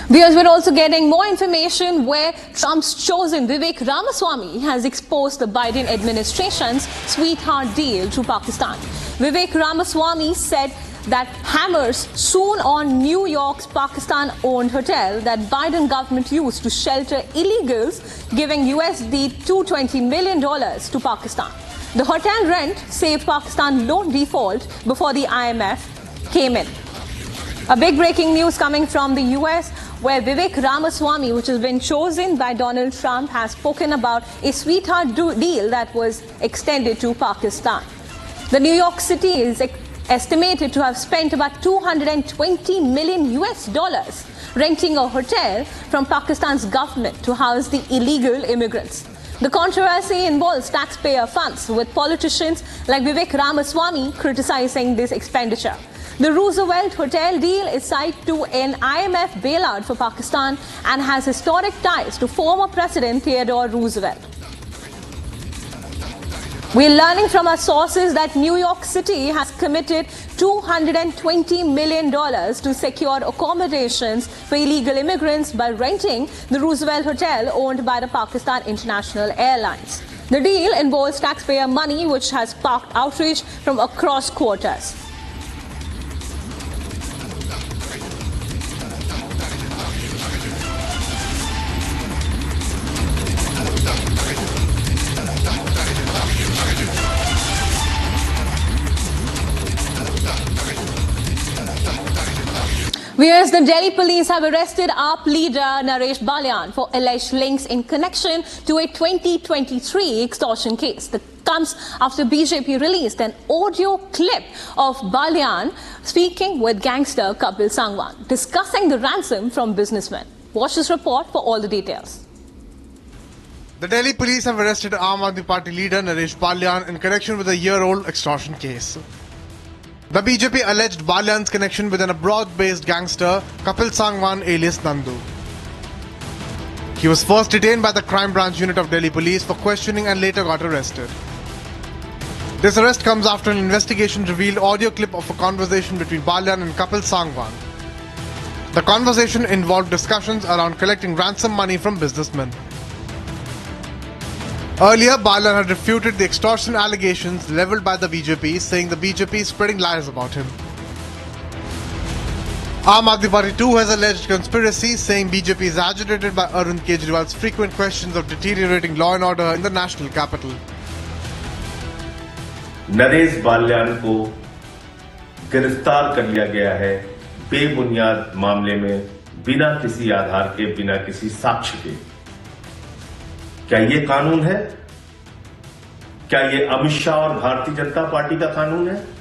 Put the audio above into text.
Viewers, we're also getting more information where Trump's chosen Vivek Ramaswamy has exposed the Biden administration's sweetheart deal to Pakistan. Vivek Ramaswamy said that hammers soon on New York's Pakistan-owned hotel that Biden government used to shelter illegals, giving USD $220 million to Pakistan. The hotel rent saved Pakistan loan default before the IMF came in. A big breaking news coming from the US, where Vivek Ramaswamy, which has been chosen by Donald Trump, has spoken about a sweetheart deal that was extended to Pakistan. The New York City is estimated to have spent about $220 million US renting a hotel from Pakistan's government to house the illegal immigrants. The controversy involves taxpayer funds, with politicians like Vivek Ramaswamy criticizing this expenditure. The Roosevelt Hotel deal is tied to an IMF bailout for Pakistan and has historic ties to former President Theodore Roosevelt. We're learning from our sources that New York City has committed $220 million to secure accommodations for illegal immigrants by renting the Roosevelt Hotel owned by the Pakistan International Airlines. The deal involves taxpayer money, which has sparked outrage from across quarters. Whereas the Delhi police have arrested AAP leader Naresh Balyan for alleged links in connection to a 2023 extortion case. That comes after BJP released an audio clip of Balyan speaking with gangster Kapil Sangwan, discussing the ransom from businessmen. Watch this report for all the details. The Delhi police have arrested Aam Aadmi Party leader Naresh Balyan in connection with a year-old extortion case. The BJP alleged Balyan's connection with an abroad-based gangster, Kapil Sangwan alias Nandu. He was first detained by the crime branch unit of Delhi police for questioning and later got arrested. This arrest comes after an investigation revealed audio clip of a conversation between Balyan and Kapil Sangwan. The conversation involved discussions around collecting ransom money from businessmen. Earlier, Balyan had refuted the extortion allegations levelled by the BJP, saying the BJP is spreading lies about him. Aam Aadmi Party too has alleged conspiracy, saying BJP is agitated by Arvind Kejriwal's frequent questions of deteriorating law and order in the national capital. Naresh Balyan को गिरफ्तार कर लिया गया है बेबुनियाद मामले में, बिना किसी आधार के, बिना किसी साक्ष्य के। क्या ये कानून है? क्या ये अमित शाह और भारतीय जनता पार्टी का कानून है?